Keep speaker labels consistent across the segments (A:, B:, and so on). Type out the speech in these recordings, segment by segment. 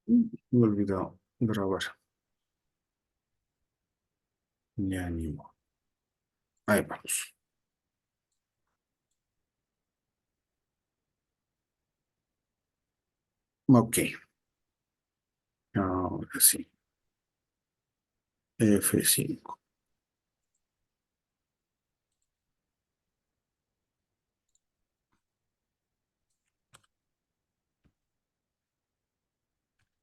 A: Me he olvidado grabar. Ya ni modo. Ahí vamos. Ok. Ahora sí. F5.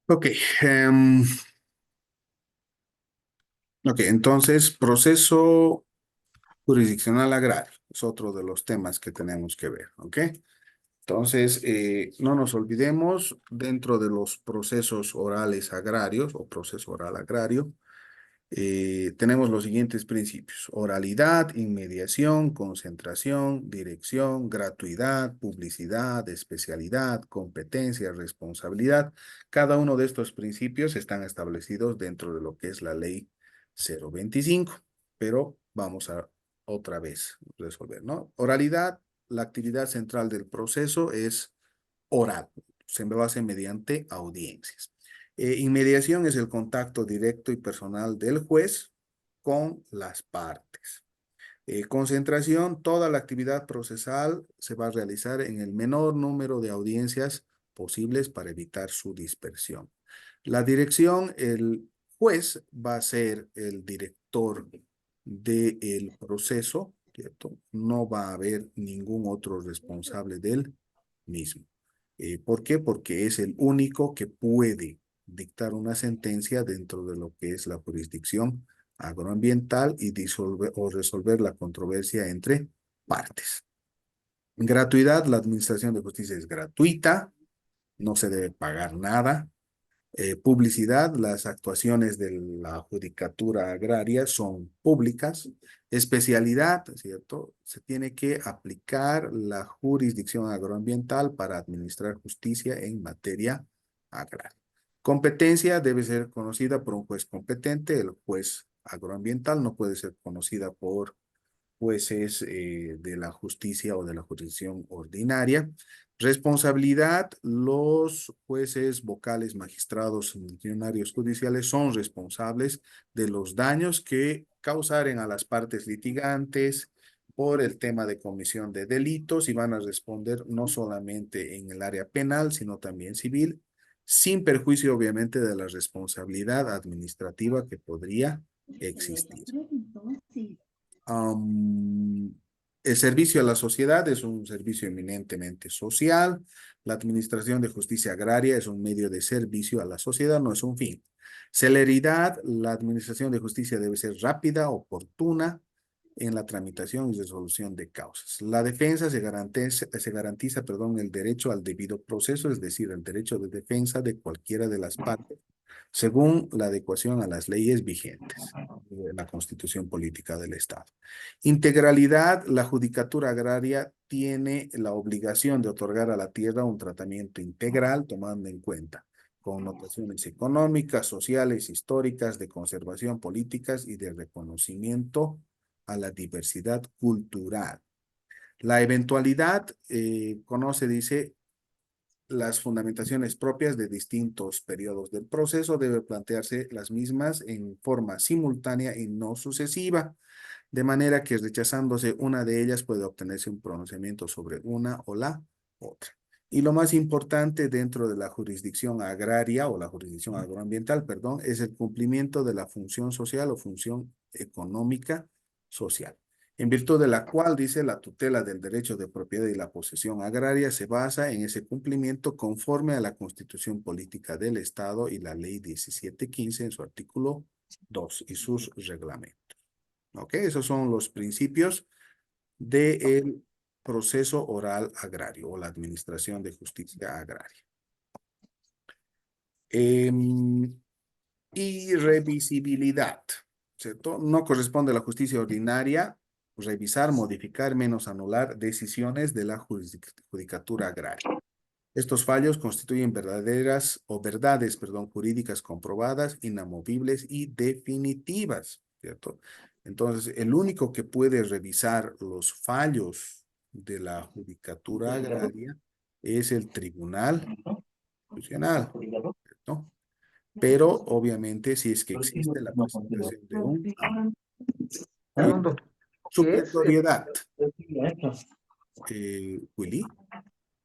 A: Ok. em, ok, entonces, proceso jurisdiccional agrario. Es otro de los temas que tenemos que ver. Ok. Entonces, no nos olvidemos, dentro de los procesos orales agrarios o proceso oral agrario, tenemos los siguientes principios: oralidad, inmediación, concentración, dirección, gratuidad, publicidad, especialidad, competencia, responsabilidad. Cada uno de estos principios están establecidos dentro de lo que es la ley 025, pero vamos a otra vez resolver, ¿no? Oralidad, la actividad central del proceso es oral, se lo hace mediante audiencias. Inmediación es el contacto directo y personal del juez con las partes. Concentración, toda la actividad procesal se va a realizar en el menor número de audiencias posibles para evitar su dispersión. La dirección, el juez va a ser el director del proceso, ¿cierto? No va a haber ningún otro responsable del mismo. ¿Por qué? Porque es el único que puede dictar una sentencia dentro de lo que es la jurisdicción agroambiental y disolver o resolver la controversia entre partes. Gratuidad, la administración de justicia es gratuita, no se debe pagar nada. Publicidad, las actuaciones de la judicatura agraria son públicas. Especialidad, ¿cierto? Se tiene que aplicar la jurisdicción agroambiental para administrar justicia en materia agraria. Competencia debe ser conocida por un juez competente. El juez agroambiental no puede ser conocida por jueces de la justicia o de la jurisdicción ordinaria. Responsabilidad, los jueces vocales, magistrados, funcionarios judiciales son responsables de los daños que causaren a las partes litigantes por el tema de comisión de delitos y van a responder no solamente en el área penal, sino también civil, sin perjuicio obviamente de la responsabilidad administrativa que podría existir. Um, el servicio a la sociedad es un servicio eminentemente social. La administración de justicia agraria es un medio de servicio a la sociedad, no es un fin. Celeridad, la administración de justicia debe ser rápida, oportuna en la tramitación y resolución de causas. La defensa se garantiza, perdón, el derecho al debido proceso, es decir, el derecho de defensa de cualquiera de las partes según la adecuación a las leyes vigentes de la Constitución Política del Estado. Integralidad, la Judicatura Agraria tiene la obligación de otorgar a la tierra un tratamiento integral, tomando en cuenta connotaciones económicas, sociales, históricas, de conservación, políticas y de reconocimiento a la diversidad cultural. La eventualidad dice, las fundamentaciones propias de distintos periodos del proceso, debe plantearse las mismas en forma simultánea y no sucesiva, de manera que rechazándose una de ellas puede obtenerse un pronunciamiento sobre una o la otra. Y lo más importante dentro de la jurisdicción agraria o la jurisdicción agroambiental, perdón, es el cumplimiento de la función social o función económica social, en virtud de la cual, dice, la tutela del derecho de propiedad y la posesión agraria se basa en ese cumplimiento conforme a la Constitución Política del Estado y la Ley 1715 en su artículo 2 y sus reglamentos. ¿Ok? Esos son los principios del proceso oral agrario o la administración de justicia agraria. Irrevisibilidad, ¿cierto? No corresponde a la justicia ordinaria revisar, modificar, menos anular decisiones de la judicatura agraria. Estos fallos constituyen verdaderas o verdades, perdón, jurídicas comprobadas, inamovibles y definitivas, ¿cierto? Entonces, el único que puede revisar los fallos de la judicatura agraria es el Tribunal Constitucional, ¿cierto? pero obviamente si es que existe la presentación de un y
B: Perdón, doctor, ¿qué es?
A: supletoriedad. Willy,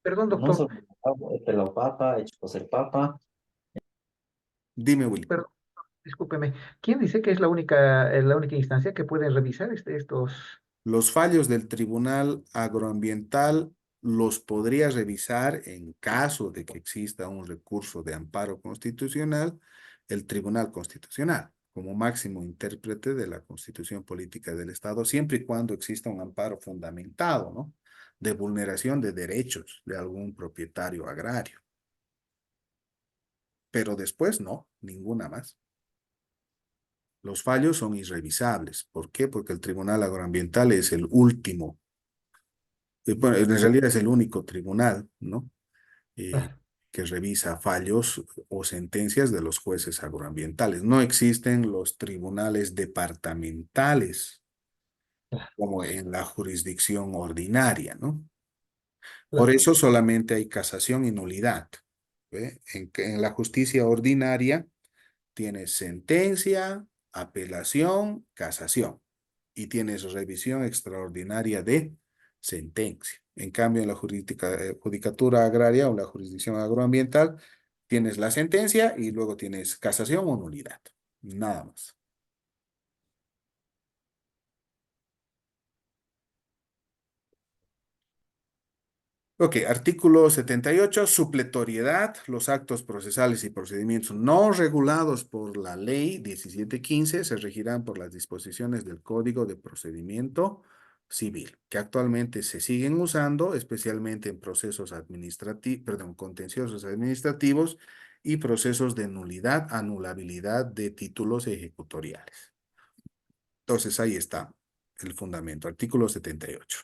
B: Perdón,
C: No
B: doctor,
C: sobre la papa, hecho cocer papa.
A: dime Willy.
B: perdón, discúlpeme. ¿Quién dice que es la única instancia que puede revisar estos?
A: Los fallos del Tribunal Agroambiental los podría revisar en caso de que exista un recurso de amparo constitucional, el Tribunal Constitucional, como máximo intérprete de la Constitución Política del Estado, siempre y cuando exista un amparo fundamentado, ¿no? De vulneración de derechos de algún propietario agrario. Pero después no, ninguna más. Los fallos son irrevisables. ¿Por qué? Porque el Tribunal Agroambiental es el último, bueno, en realidad es el único tribunal, ¿no? Eh,
B: Ah,
A: que revisa fallos o sentencias de los jueces agroambientales. No existen los tribunales departamentales como en la jurisdicción ordinaria, ¿no? Por
B: claro,
A: eso solamente hay casación y nulidad. ¿Ve? En la justicia ordinaria tienes sentencia, apelación, casación y tienes revisión extraordinaria de sentencia. En cambio, en la judicatura agraria o la jurisdicción agroambiental tienes la sentencia y luego tienes casación o nulidad. Nada más. Ok, artículo 78, supletoriedad. Los actos procesales y procedimientos no regulados por la ley 1715 se regirán por las disposiciones del Código de Procedimiento Civil, que actualmente se siguen usando, especialmente en procesos administrativos, perdón, contenciosos administrativos y procesos de nulidad, anulabilidad de títulos ejecutoriales. Entonces, ahí está el fundamento, artículo 78.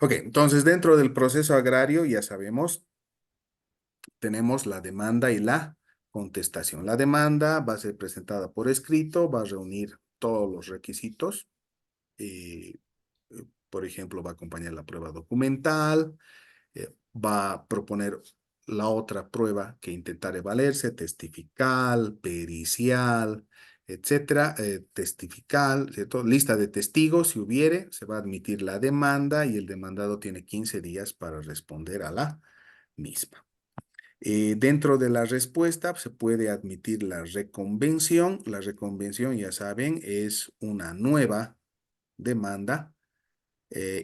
A: Ok, entonces dentro del proceso agrario ya sabemos, tenemos la demanda y la contestación. La demanda va a ser presentada por escrito, va a reunir todos los requisitos. eh, por ejemplo, va a acompañar la prueba documental, va a proponer la otra prueba que intentaré valerse, testifical, pericial, etcétera, testifical, ¿cierto? Lista de testigos, si hubiere, se va a admitir la demanda y el demandado tiene 15 días para responder a la misma. Dentro de la respuesta se puede admitir la reconvención. La reconvención, ya saben, es una nueva demanda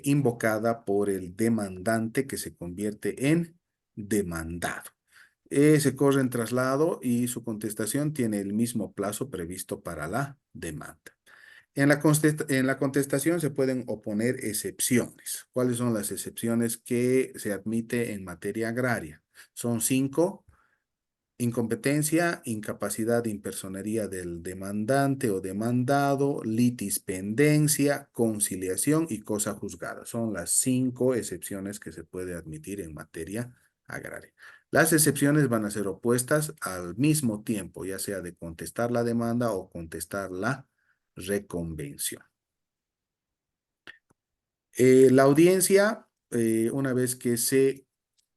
A: invocada por el demandante que se convierte en demandado. Se corre en traslado y su contestación tiene el mismo plazo previsto para la demanda. En la contestación se pueden oponer excepciones. ¿Cuáles son las excepciones que se admite en materia agraria? Son 5: incompetencia, incapacidad de impersonería del demandante o demandado, litispendencia, conciliación y cosa juzgada. Son las 5 excepciones que se puede admitir en materia agraria. Las excepciones van a ser opuestas al mismo tiempo, ya sea de contestar la demanda o contestar la reconvención. La audiencia, una vez que se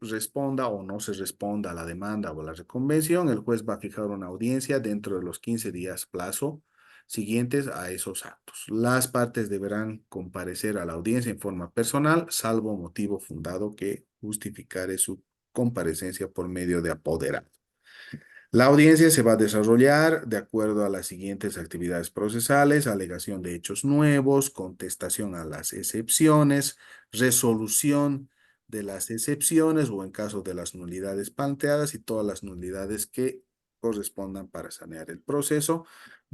A: responda o no se responda a la demanda o la reconvención, el juez va a fijar una audiencia dentro de los 15 días plazo siguientes a esos actos. Las partes deberán comparecer a la audiencia en forma personal, salvo motivo fundado que justificare su comparecencia por medio de apoderado. La audiencia se va a desarrollar de acuerdo a las siguientes actividades procesales: alegación de hechos nuevos, contestación a las excepciones, resolución de las excepciones o en caso de las nulidades planteadas y todas las nulidades que correspondan para sanear el proceso.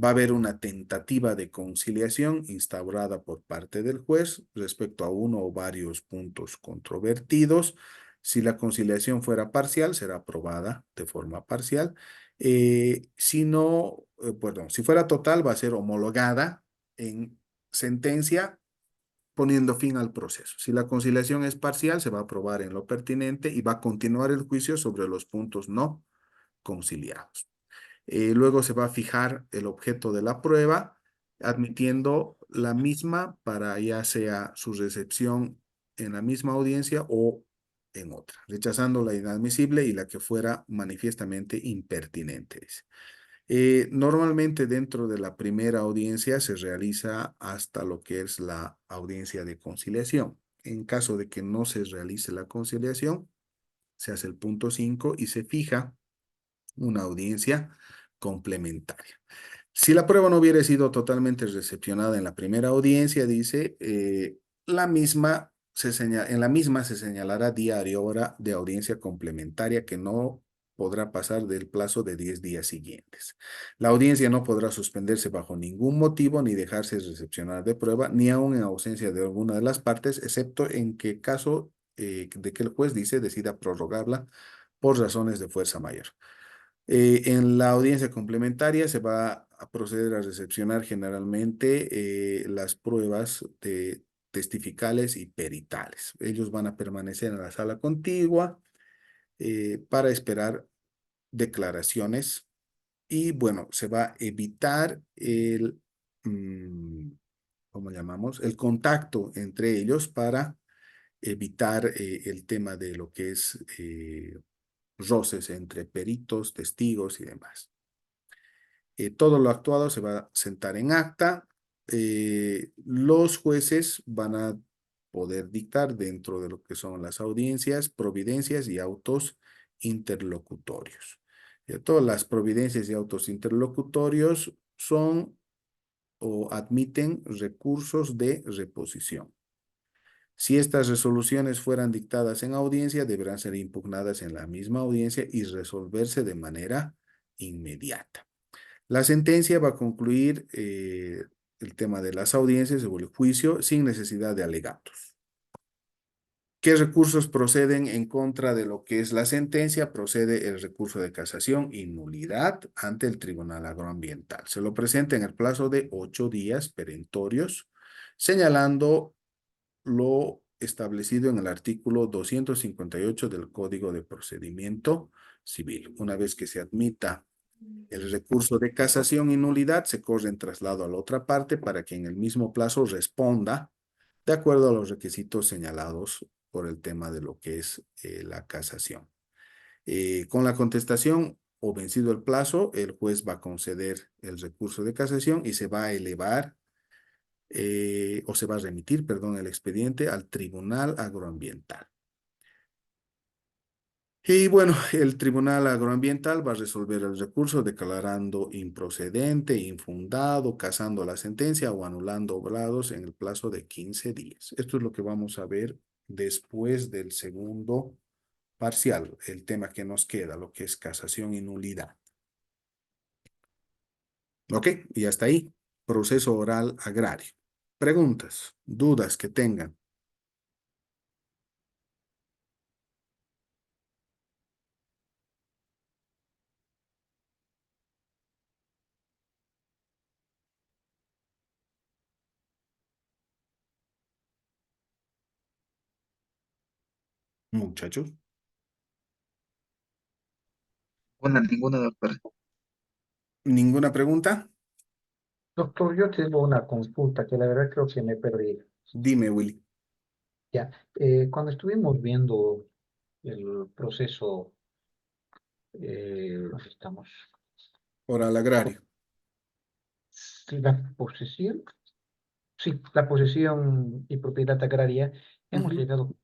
A: Va a haber una tentativa de conciliación instaurada por parte del juez respecto a uno o varios puntos controvertidos. Si la conciliación fuera parcial, será aprobada de forma parcial. Si no, perdón, si fuera total, va a ser homologada en sentencia poniendo fin al proceso. Si la conciliación es parcial, se va a aprobar en lo pertinente y va a continuar el juicio sobre los puntos no conciliados. Luego se va a fijar el objeto de la prueba, admitiendo la misma para ya sea su recepción en la misma audiencia o en otra, rechazando la inadmisible y la que fuera manifiestamente impertinente, dice. Normalmente dentro de la primera audiencia se realiza hasta lo que es la audiencia de conciliación. En caso de que no se realice la conciliación, se hace el punto 5 y se fija una audiencia complementaria. Si la prueba no hubiera sido totalmente recepcionada en la primera audiencia, dice, en la misma se señalará día y hora de audiencia complementaria que no podrá pasar del plazo de 10 días siguientes. La audiencia no podrá suspenderse bajo ningún motivo ni dejarse recepcionar de prueba, ni aun en ausencia de alguna de las partes, excepto en que caso de que el juez decida prorrogarla por razones de fuerza mayor. En la audiencia complementaria se va a proceder a recepcionar generalmente las pruebas testificales y peritales. Ellos van a permanecer en la sala contigua para esperar declaraciones y bueno, se va a evitar ¿cómo llamamos? El contacto entre ellos para evitar el tema de lo que es roces entre peritos, testigos y demás. Todo lo actuado se va a sentar en acta. Los jueces van a poder dictar dentro de lo que son las audiencias, providencias y autos interlocutorios. Todas las providencias y autos interlocutorios son o admiten recursos de reposición. Si estas resoluciones fueran dictadas en audiencia, deberán ser impugnadas en la misma audiencia y resolverse de manera inmediata. La sentencia va a concluir el tema de las audiencias o el juicio sin necesidad de alegatos. ¿Qué recursos proceden en contra de lo que es la sentencia? Procede el recurso de casación y nulidad ante el Tribunal Agroambiental. Se lo presenta en el plazo de 8 días perentorios, señalando lo establecido en el artículo 258 del Código de Procedimiento Civil. Una vez que se admita el recurso de casación y nulidad, se corre en traslado a la otra parte para que en el mismo plazo responda de acuerdo a los requisitos señalados por el tema de lo que es la casación. Con la contestación o vencido el plazo, el juez va a conceder el recurso de casación y se va a elevar o se va a remitir, perdón, el expediente al Tribunal Agroambiental. Y bueno, el Tribunal Agroambiental va a resolver el recurso declarando improcedente, infundado, casando la sentencia o anulando oblados en el plazo de 15 días. Esto es lo que vamos a ver después del segundo parcial, el tema que nos queda, lo que es casación y nulidad. Ok, y hasta ahí, proceso oral agrario. Preguntas, dudas que tengan. Muchachos,
D: Ninguna, doctor.
A: ¿ninguna pregunta?
B: Doctor, yo tengo una consulta que la verdad creo que me perdí.
A: Dime, Willy.
B: Ya, cuando estuvimos viendo el proceso, ¿dónde estamos?
A: Oral agrario.
B: Sí, la posesión, sí, la posesión y propiedad agraria, hemos
A: Ujú.
B: llegado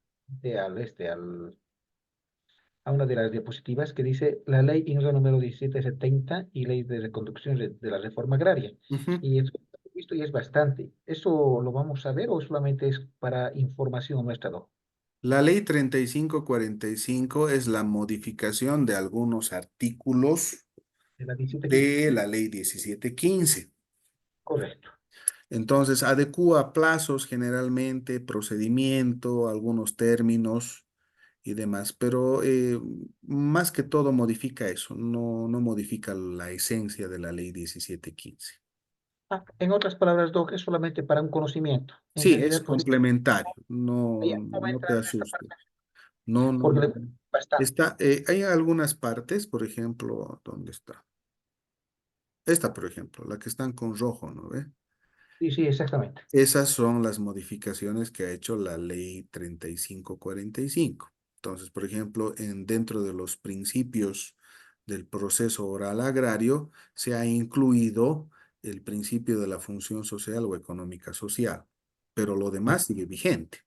B: a una de las diapositivas que dice la ley INRA número 1770 y ley de reconducción de la reforma agraria.
A: Ujú.
B: Y eso he visto y es bastante. ¿Eso lo vamos a ver o solamente es para información nuestra, doc?
A: La ley 3545 es la modificación de algunos artículos
B: De la 1715.
A: de la ley 1715.
B: Correcto.
A: Entonces, adecúa plazos generalmente, procedimiento, algunos términos y demás, pero más que todo modifica eso, no modifica la esencia de la ley 1715.
B: Ah, en otras palabras, doc, es solamente para un conocimiento. En
A: Sí, es
B: realidad, pues,
A: complementario, no,
B: ya no va a
A: no te
B: entrar en esta
A: asustes.
B: parte,
A: No, no,
B: porque
A: no.
B: le bastante.
A: Está, hay algunas partes, por ejemplo, ¿dónde está? Esta, por ejemplo, la que están con rojo, ¿no ve?
B: Sí, sí, exactamente.
A: Esas son las modificaciones que ha hecho la ley 3545. Entonces, por ejemplo, dentro de los principios del proceso oral agrario se ha incluido el principio de la función social o económica social, pero lo demás sigue vigente.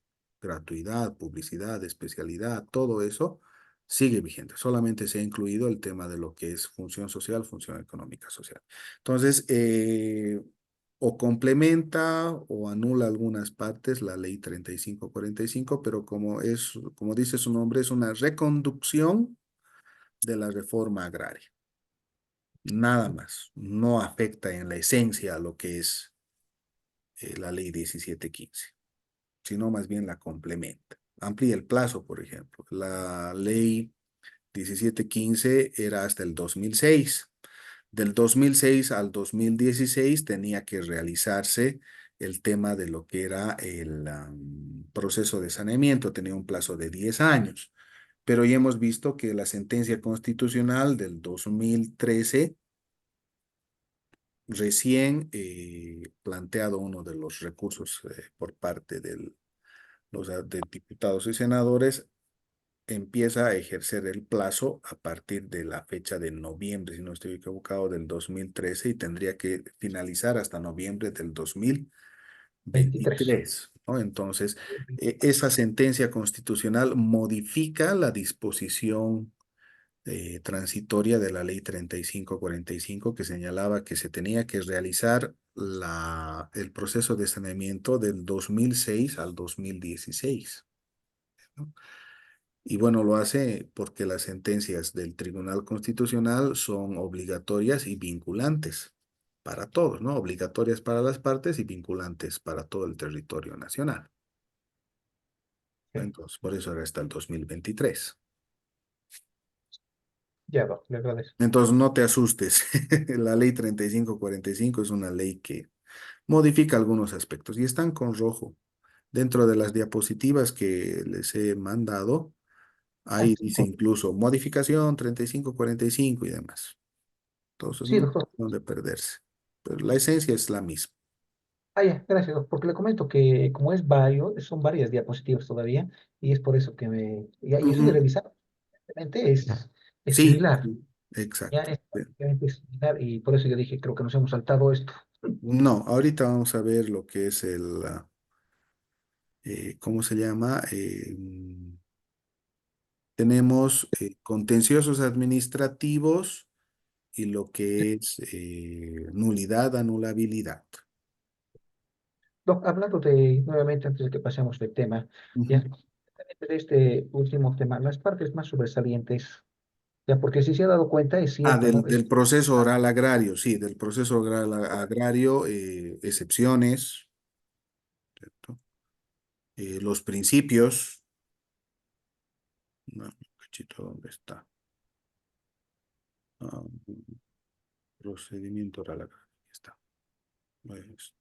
A: Gratuidad, publicidad, especialidad, todo eso sigue vigente. Solamente se ha incluido el tema de lo que es función social, función económica social. Entonces, o complementa o anula algunas partes la ley 3545, pero como dice su nombre, es una reconducción de la reforma agraria. Nada más. No afecta en la esencia a lo que es la ley 1715, sino más bien la complementa. Amplía el plazo, por ejemplo. La ley 1715 era hasta el 2006. Del 2006 al 2016 tenía que realizarse el tema de lo que era el proceso de saneamiento. Tenía un plazo de 10 años. Pero ya hemos visto que la sentencia constitucional del 2013 recién planteado uno de los recursos por parte de diputados y senadores, empieza a ejercer el plazo a partir de la fecha de noviembre, si no estoy equivocado, del 2013 y tendría que finalizar hasta noviembre del
B: 23.
A: 2023, ¿no? Entonces, esa sentencia constitucional modifica la disposición transitoria de la ley 3545 que señalaba que se tenía que realizar el proceso de saneamiento del 2006 al 2016, ¿no? Y bueno, lo hace porque las sentencias del Tribunal Constitucional son obligatorias y vinculantes para todos, ¿no? Obligatorias para las partes y vinculantes para todo el territorio nacional.
B: Ok.
A: Entonces, por eso era hasta el 2023.
B: Ya va, le agradezco.
A: Entonces, no te asustes. La ley 3545 es una ley que modifica algunos aspectos y están con rojo. Dentro de las diapositivas que les he mandado,
B: Ah,
A: ahí dice incluso modificación 3545 y demás. Entonces,
B: sí,
A: no
B: doctor.
A: hay de perderse. Pero la esencia es la misma.
B: Ah, ya, gracias, doctor, porque le comento que como es varios, son varias diapositivas todavía, y es por eso que y estoy
A: Ujú.
B: revisando, realmente es
A: Sí,
B: similar,
A: sí,
B: ya
A: exacto.
B: es prácticamente similar, y por eso yo dije, creo que nos hemos saltado esto.
A: No, ahorita vamos a ver lo que es ¿cómo se llama? Tenemos contenciosos administrativos y lo que es nulidad, anulabilidad.
B: Doc, hablando nuevamente, antes de que pasemos del tema, ya,
A: Ujú.
B: de este último tema, las partes más sobresalientes, ya, porque si se ha dado cuenta, es
A: Ah,
B: cierto,
A: del,
B: ¿no?
A: del proceso oral agrario, sí, del proceso oral agrario, excepciones, ¿cierto? Los principios, no, cachito, ¿dónde está? Ah, procedimiento oral agrario, aquí está. Esto,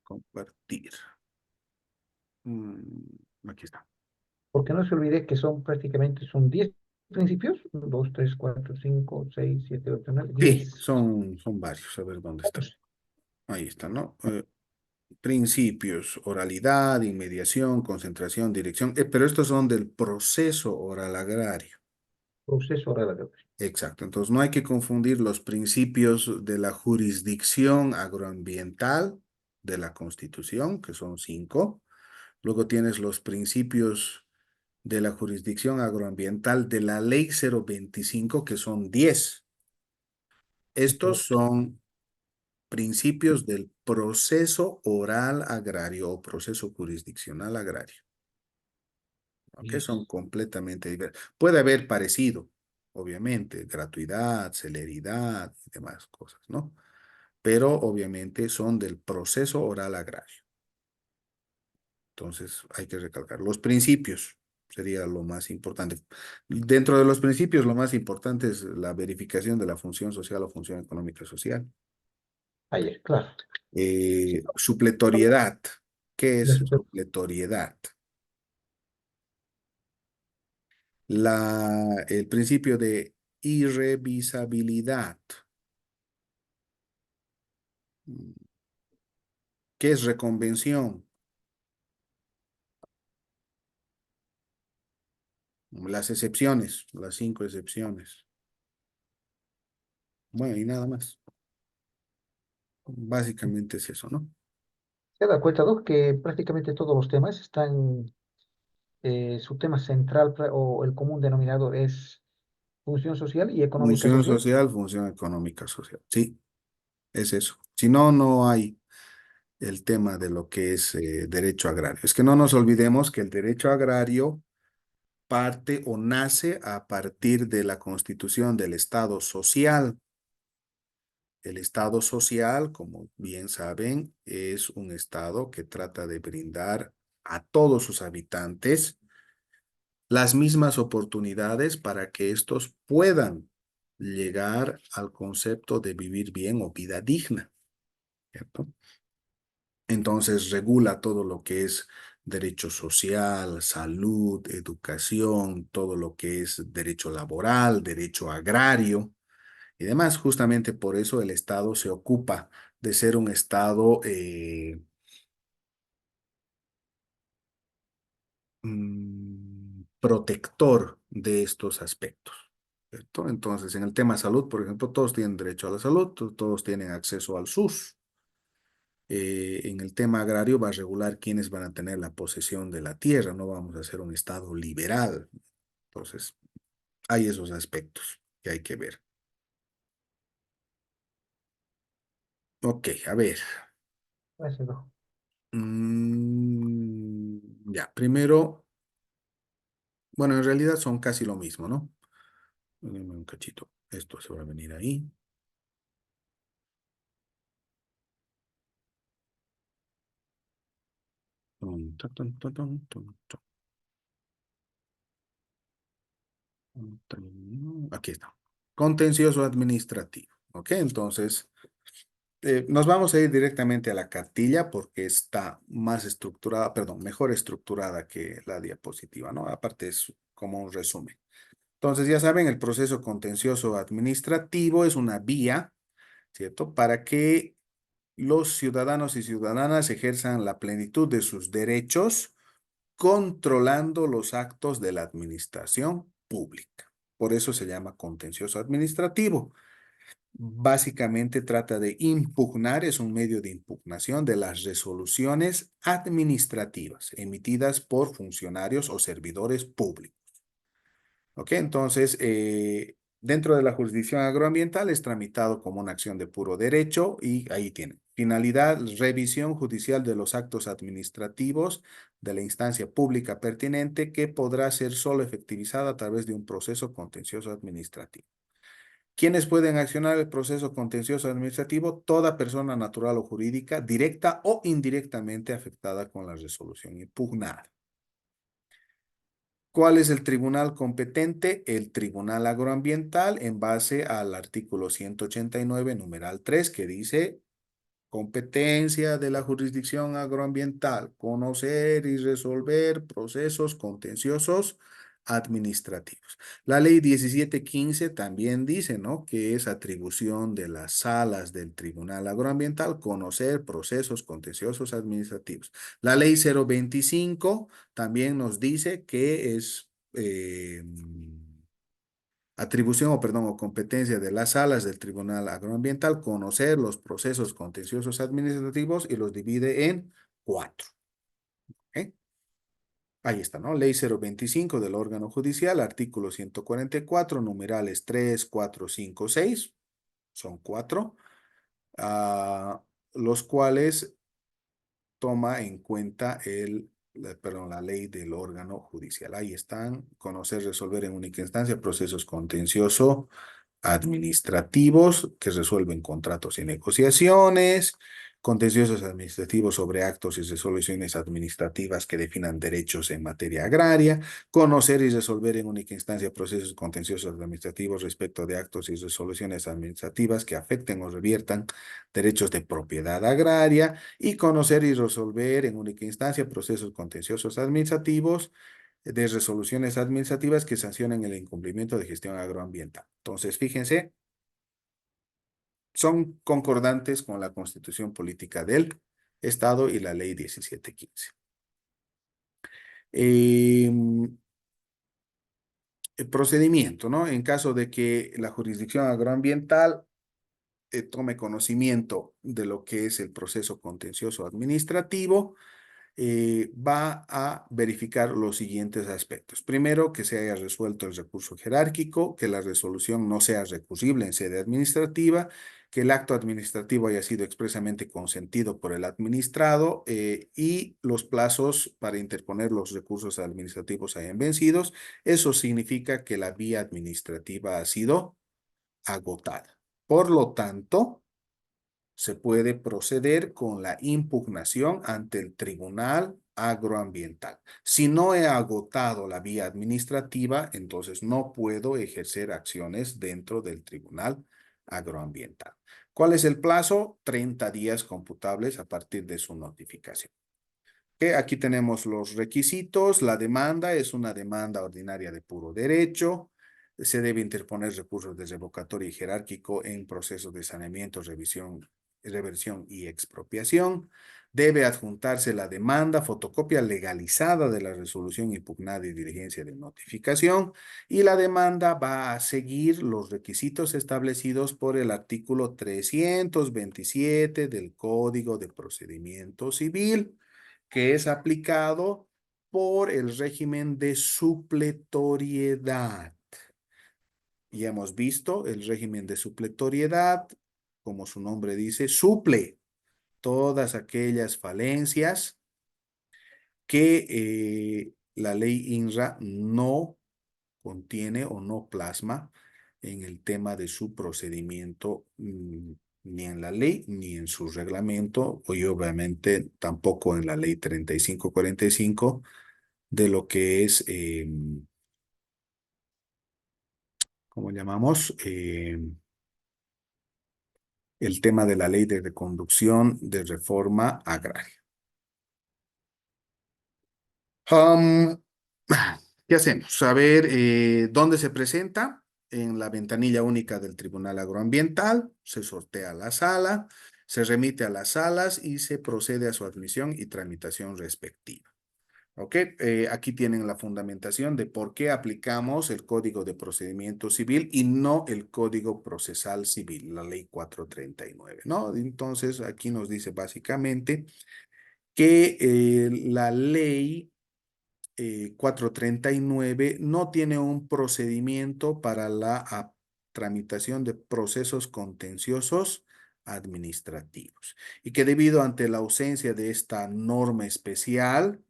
A: compartir. Aquí está.
B: Porque no se olvide que son prácticamente, son 10 principios, 1, 2, 3, 4, 5, 6, 7, 8, 9,
A: Sí,
B: 10.
A: son varios. A ver dónde está. Ahí está, ¿no? Principios, oralidad, inmediación, concentración, dirección, pero estos son del proceso oral agrario.
B: Proceso oral.
A: Exacto, entonces no hay que confundir los principios de la jurisdicción agroambiental de la Constitución, que son 5. Luego tienes los principios de la jurisdicción agroambiental de la Ley 025, que son 10. Estos son principios del proceso oral agrario o proceso jurisdiccional agrario, que son completamente diversos. Puede haber parecido, obviamente, gratuidad, celeridad y demás cosas, ¿no? Pero obviamente son del proceso oral agrario. Entonces hay que recalcar los principios. Sería lo más importante. Dentro de los principios, lo más importante es la verificación de la función social o función económica social.
B: Ayer, claro.
A: Supletoriedad. ¿Qué
B: La
A: es
B: super-
A: supletoriedad? El principio de irrevisabilidad. ¿Qué ¿Qué es reconvención? Las excepciones, las 5 excepciones. Bueno, y nada más. Básicamente es eso, ¿no?
B: Se da cuenta, Doc, que prácticamente todos los temas están, su tema central o el común denominador es función social y económica
A: Función
B: social.
A: social, función económica social. Sí, es eso. Si no, no hay el tema de lo que es derecho agrario. Es que no nos olvidemos que el derecho agrario parte o nace a partir de la constitución del Estado social. El Estado social, como bien saben, es un Estado que trata de brindar a todos sus habitantes las mismas oportunidades para que estos puedan llegar al concepto de vivir bien o vida digna, ¿cierto? Entonces regula todo lo que es derecho social, salud, educación, todo lo que es derecho laboral, derecho agrario y demás. Justamente por eso el Estado se ocupa de ser un Estado protector de estos aspectos, ¿cierto? Entonces, en el tema salud, por ejemplo, todos tienen derecho a la salud, todos tienen acceso al SUS. En el tema agrario va a regular quiénes van a tener la posesión de la tierra, no vamos a hacer un Estado liberal. Entonces, hay esos aspectos que hay que ver. Ok, a ver.
B: Gracias, Doc.
A: Ya, primero, bueno, en realidad son casi lo mismo, ¿no? Dame un cachito. Esto se va a venir ahí. Tum, ta, tum, ta, tum, tum, tum, aquí está. Contencioso administrativo. Ok, entonces nos vamos a ir directamente a la cartilla porque está más estructurada, perdón, mejor estructurada que la diapositiva, ¿no? Aparte es como un resumen. Entonces, ya saben, el proceso contencioso administrativo es una vía, ¿cierto? Para que los ciudadanos y ciudadanas ejerzan la plenitud de sus derechos controlando los actos de la administración pública. Por eso se llama contencioso administrativo. Básicamente trata de impugnar, es un medio de impugnación de las resoluciones administrativas emitidas por funcionarios o servidores públicos. ¿Ok? Entonces, dentro de la jurisdicción agroambiental es tramitado como una acción de puro derecho y ahí tiene. Finalidad, revisión judicial de los actos administrativos de la instancia pública pertinente que podrá ser solo efectivizada a través de un proceso contencioso administrativo. ¿Quiénes pueden accionar el proceso contencioso administrativo? Toda persona natural o jurídica, directa o indirectamente afectada con la resolución impugnada. ¿Cuál es el tribunal competente? El Tribunal Agroambiental en base al artículo 189, numeral 3, que dice competencia de la jurisdicción agroambiental, conocer y resolver procesos contenciosos administrativos. La ley 1715 también dice, ¿no? Que es atribución de las salas del Tribunal Agroambiental conocer procesos contenciosos administrativos. La ley 025 también nos dice que es atribución o, perdón, o competencia de las salas del Tribunal Agroambiental conocer los procesos contenciosos administrativos y los divide en 4. ¿Ok? Ahí está, ¿no? Ley 025 del órgano judicial, artículo 144, numerales 3, 4, 5, 6. Son 4, los cuales toma en cuenta la ley del órgano judicial. Ahí están, conocer, resolver en única instancia procesos contenciosos administrativos que resuelven contratos y negociaciones, contenciosos administrativos sobre actos y resoluciones administrativas que definan derechos en materia agraria, conocer y resolver en única instancia procesos contenciosos administrativos respecto de actos y resoluciones administrativas que afecten o reviertan derechos de propiedad agraria y conocer y resolver en única instancia procesos contenciosos administrativos de resoluciones administrativas que sancionen el incumplimiento de gestión agroambiental. Entonces, fíjense, son concordantes con la Constitución Política del Estado y la ley 1715. El procedimiento, ¿no? En caso de que la jurisdicción agroambiental tome conocimiento de lo que es el proceso contencioso administrativo, va a verificar los siguientes aspectos. Primero, que se haya resuelto el recurso jerárquico, que la resolución no sea recurrible en sede administrativa, que el acto administrativo haya sido expresamente consentido por el administrado y los plazos para interponer los recursos administrativos hayan vencidos. Eso significa que la vía administrativa ha sido agotada. Por lo tanto, se puede proceder con la impugnación ante el Tribunal Agroambiental. Si no he agotado la vía administrativa, entonces no puedo ejercer acciones dentro del Tribunal Agroambiental. ¿Cuál es el plazo? 30 días computables a partir de su notificación. Aquí tenemos los requisitos. La demanda es una demanda ordinaria de puro derecho. Se debe interponer recursos de revocatoria y jerárquico en procesos de saneamiento, revisión, reversión y expropiación. Debe adjuntarse la demanda, fotocopia legalizada de la resolución impugnada y diligencia de notificación. Y la demanda va a seguir los requisitos establecidos por el artículo 327 del Código de Procedimiento Civil, que es aplicado por el régimen de supletoriedad. Y hemos visto el régimen de supletoriedad, como su nombre dice, suple todas aquellas falencias que la ley INRA no contiene o no plasma en el tema de su procedimiento, ni en la ley, ni en su reglamento, y obviamente tampoco en la ley 3545 de lo que es, ¿cómo llamamos? El tema de la ley de reconducción de reforma agraria. ¿Qué hacemos? Saber dónde se presenta. En la ventanilla única del Tribunal Agroambiental, se sortea la sala, se remite a las salas y se procede a su admisión y tramitación respectiva. ¿Ok? Aquí tienen la fundamentación de por qué aplicamos el Código de Procedimiento Civil y no el Código Procesal Civil, la Ley 439, ¿no? Entonces, aquí nos dice básicamente que la Ley 439 no tiene un procedimiento para la tramitación de procesos contenciosos administrativos y que debido ante la ausencia de esta norma especial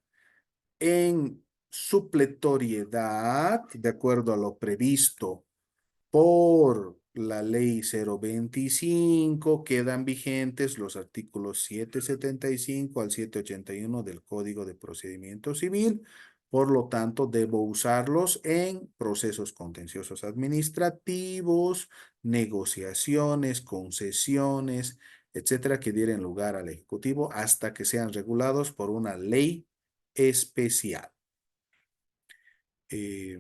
A: en supletoriedad, de acuerdo a lo previsto por la ley 025, quedan vigentes los artículos 775 al 781 del Código de Procedimiento Civil. Por lo tanto, debo usarlos en procesos contenciosos administrativos, negociaciones, concesiones, etcétera, que dieren lugar al Ejecutivo hasta que sean regulados por una ley especial. Se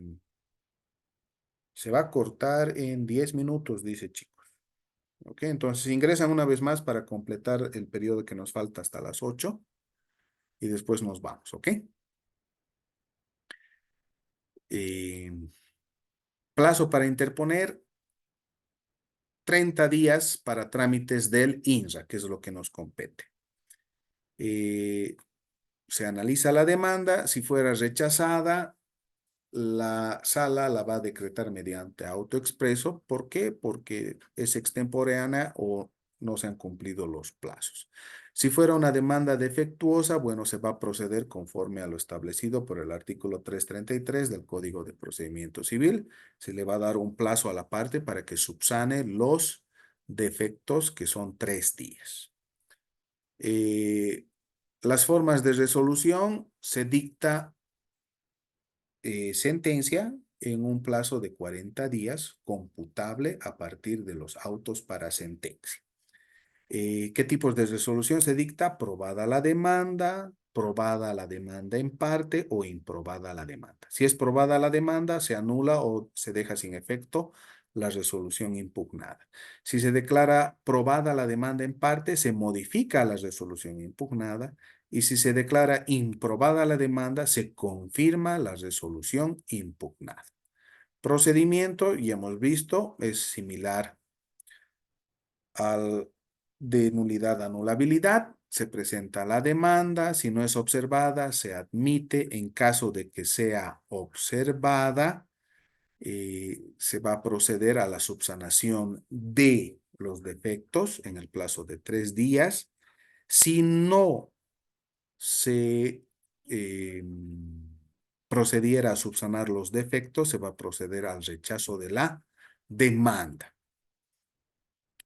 A: va a cortar en 10 minutos, dice, chicos. Ok, entonces ingresan una vez más para completar el periodo que nos falta hasta las 8 y después nos vamos, ¿ok? Plazo para interponer, 30 días para trámites del INRA, que es lo que nos compete. Se analiza la demanda, si fuera rechazada, la sala la va a decretar mediante autoexpreso. ¿Por qué? Porque es extemporánea o no se han cumplido los plazos. Si fuera una demanda defectuosa, bueno, se va a proceder conforme a lo establecido por el artículo 333 del Código de Procedimiento Civil. Se le va a dar un plazo a la parte para que subsane los defectos, que son 3 días. Las formas de resolución se dicta sentencia en un plazo de 40 días computable a partir de los autos para sentencia. ¿Qué tipos de resolución se dicta? Probada la demanda en parte o improbada la demanda. Si es probada la demanda, se anula o se deja sin efecto la resolución impugnada. Si se declara probada la demanda en parte, se modifica la resolución impugnada, y si se declara improbada la demanda, se confirma la resolución impugnada. Procedimiento, ya hemos visto, es similar al de nulidad anulabilidad. Se presenta la demanda, si no es observada, se admite. En caso de que sea observada, se va a proceder a la subsanación de los defectos en el plazo de 3 días. Si no se procediera a subsanar los defectos, se va a proceder al rechazo de la demanda.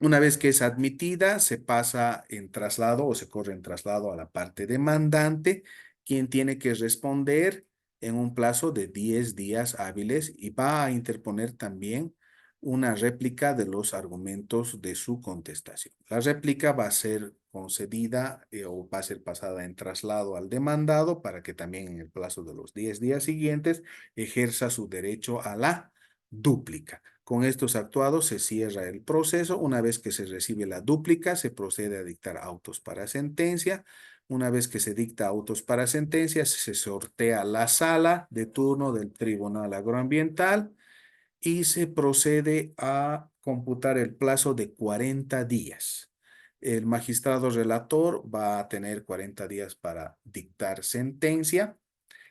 A: Una vez que es admitida, se pasa en traslado o se corre en traslado a la parte demandante, quien tiene que responder en un plazo de 10 días hábiles y va a interponer también una réplica de los argumentos de su contestación. La réplica va a ser concedida o va a ser pasada en traslado al demandado para que también en el plazo de los 10 días siguientes ejerza su derecho a la dúplica. Con estos actuados se cierra el proceso. Una vez que se recibe la dúplica, se procede a dictar autos para sentencia. Una vez que se dicta autos para sentencia, se sortea la sala de turno del Tribunal Agroambiental y se procede a computar el plazo de 40 días. El magistrado relator va a tener 40 días para dictar sentencia,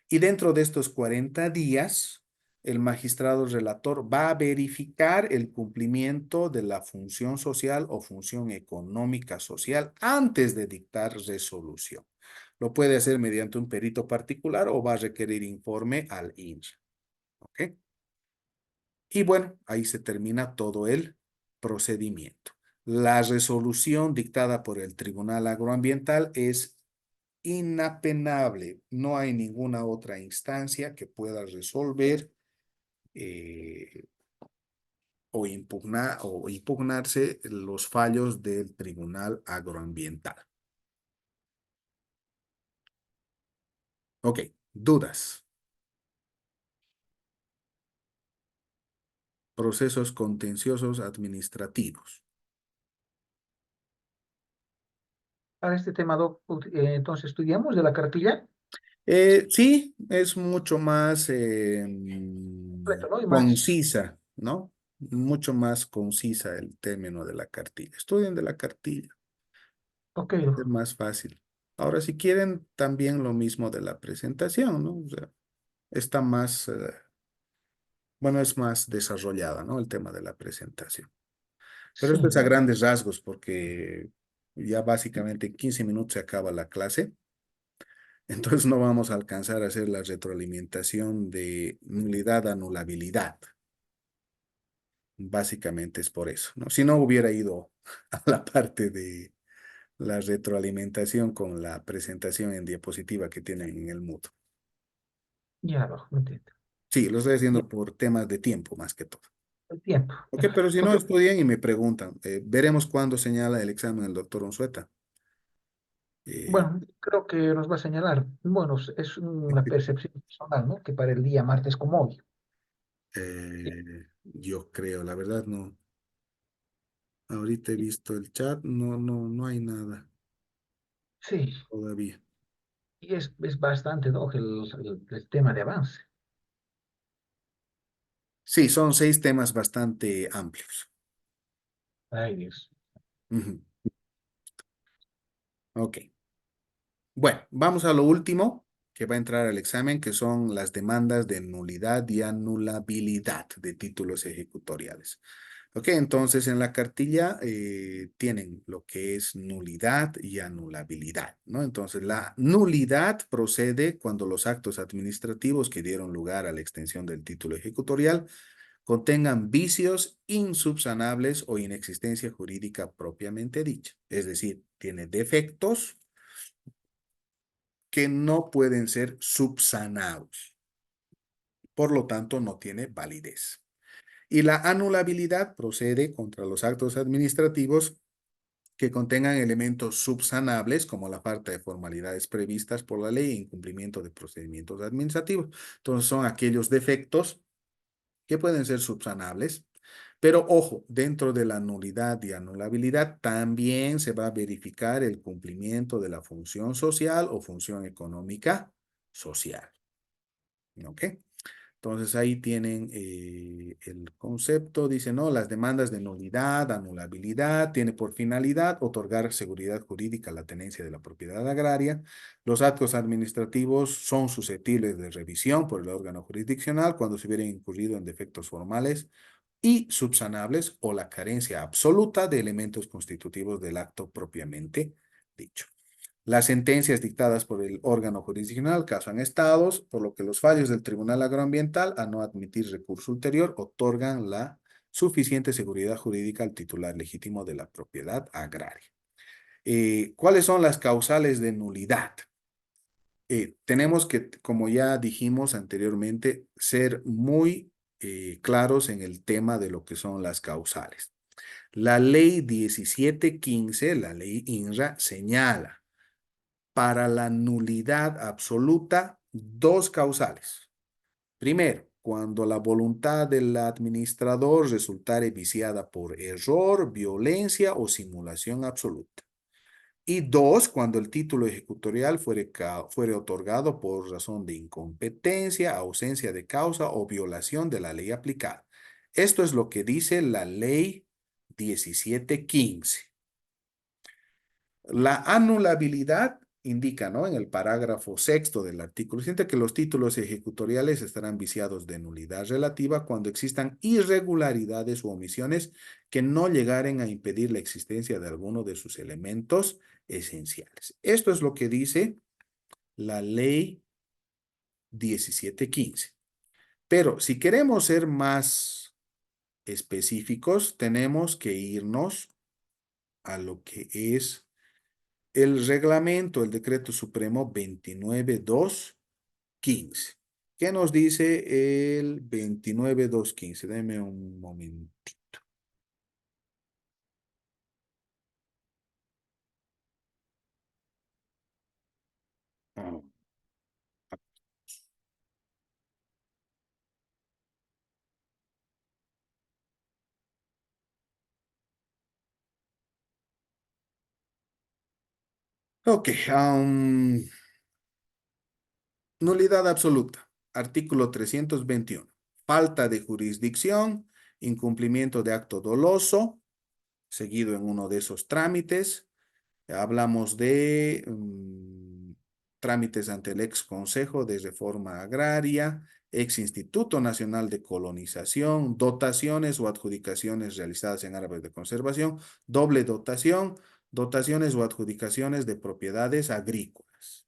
A: y dentro de estos 40 días, el magistrado relator va a verificar el cumplimiento de la función social o función económica social antes de dictar resolución. Lo puede hacer mediante un perito particular o va a requerir informe al INRA. ¿Ok? Y bueno, ahí se termina todo el procedimiento. La resolución dictada por el Tribunal Agroambiental es inapelable. No hay ninguna otra instancia que pueda resolver o impugnarse los fallos del Tribunal Agroambiental. Ok, dudas. Procesos contenciosos administrativos.
B: Para este tema, Doc, entonces estudiamos de la cartilla,
A: Sí, es mucho más
B: completo, ¿no? Y más,
A: concisa, ¿no? Mucho más concisa el término de la cartilla. Estudien de la cartilla.
B: ok,
A: Es más fácil. Ahora, si quieren, también lo mismo de la presentación, ¿no? O sea, está más, bueno, es más desarrollada, ¿no? El tema de la presentación. Pero
B: sí,
A: esto es a grandes rasgos porque ya básicamente en 15 minutos se acaba la clase. Entonces no vamos a alcanzar a hacer la retroalimentación de nulidad a anulabilidad. Básicamente es por eso, ¿no? Si no hubiera ido a la parte de la retroalimentación con la presentación en diapositiva que tienen en el Moodle.
B: ya, Doc, me entiendo.
A: Sí, lo estoy
B: Ya,
A: haciendo por temas de tiempo más que todo.
B: el tiempo.
A: Ok, pero si no
B: Porque,
A: estudian y me preguntan, veremos cuándo señala el examen el doctor Unzueta. Eh,
B: bueno, creo que nos va a señalar, bueno, es una percepción personal, ¿no? Que para el día martes como hoy.
A: yo creo, la verdad no. Ahorita he visto el chat, no hay nada
B: Sí,
A: todavía.
B: y es bastante, ¿no? El tema de avance.
A: Sí, son 6 temas bastante amplios.
B: Ay, Dios.
A: Ujú. Ok. Bueno, vamos a lo último que va a entrar al examen, que son las demandas de nulidad y anulabilidad de títulos ejecutoriales. Ok, entonces en la cartilla tienen lo que es nulidad y anulabilidad, ¿no? Entonces la nulidad procede cuando los actos administrativos que dieron lugar a la extensión del título ejecutorial contengan vicios insubsanables o inexistencia jurídica propiamente dicha. Es decir, tiene defectos que no pueden ser subsanados. Por lo tanto, no tiene validez. Y la anulabilidad procede contra los actos administrativos que contengan elementos subsanables como la falta de formalidades previstas por la ley e incumplimiento de procedimientos administrativos. Entonces son aquellos defectos que pueden ser subsanables, Pero ojo, dentro de la nulidad y anulabilidad también se va a verificar el cumplimiento de la función social o función económica social. ¿Ok? Entonces ahí tienen el concepto, dice, no, las demandas de nulidad, anulabilidad, tiene por finalidad otorgar seguridad jurídica a la tenencia de la propiedad agraria. Los actos administrativos son susceptibles de revisión por el órgano jurisdiccional cuando se hubieran incurrido en defectos formales y subsanables o la carencia absoluta de elementos constitutivos del acto propiamente dicho. Las sentencias dictadas por el órgano jurisdiccional casan estados, por lo que los fallos del Tribunal Agroambiental, a no admitir recurso ulterior, otorgan la suficiente seguridad jurídica al titular legítimo de la propiedad agraria. ¿Cuáles son las causales de nulidad? Tenemos que, como ya dijimos anteriormente, ser muy claros en el tema de lo que son las causales. La ley 1715, la ley INRA, señala para la nulidad absoluta, dos causales. Primero, cuando la voluntad del administrador resultare viciada por error, violencia o simulación absoluta. Y dos, cuando el título ejecutorial fuere otorgado por razón de incompetencia, ausencia de causa o violación de la ley aplicada. Esto es lo que dice la ley 1715. La anulabilidad indica, ¿no? En el parágrafo sexto del artículo, siente que los títulos ejecutoriales estarán viciados de nulidad relativa cuando existan irregularidades u omisiones que no llegaren a impedir la existencia de alguno de sus elementos esenciales. Esto es lo que dice la ley 1715. Pero si queremos ser más específicos, tenemos que irnos a lo que es el reglamento, el decreto supremo 29215. ¿Qué nos dice el 29215? Deme un momentito. Ah, ok, nulidad absoluta. Artículo 321. Falta de jurisdicción, incumplimiento de acto doloso, seguido en uno de esos trámites. Hablamos de trámites ante el ex Consejo de Reforma Agraria, ex Instituto Nacional de Colonización, dotaciones o adjudicaciones realizadas en áreas de conservación, doble dotación, dotaciones o adjudicaciones de propiedades agrícolas.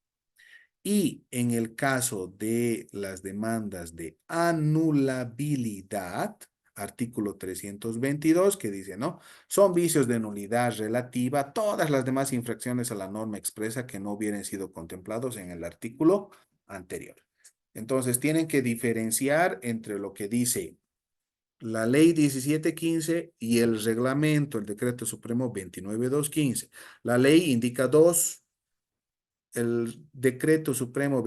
A: Y en el caso de las demandas de anulabilidad, artículo 322, que dice, ¿no? Son vicios de nulidad relativa todas las demás infracciones a la norma expresa que no hubieran sido contemplados en el artículo anterior. Entonces, tienen que diferenciar entre lo que dice la ley 1715 y el reglamento, el decreto supremo 29215. La ley indica dos, el decreto supremo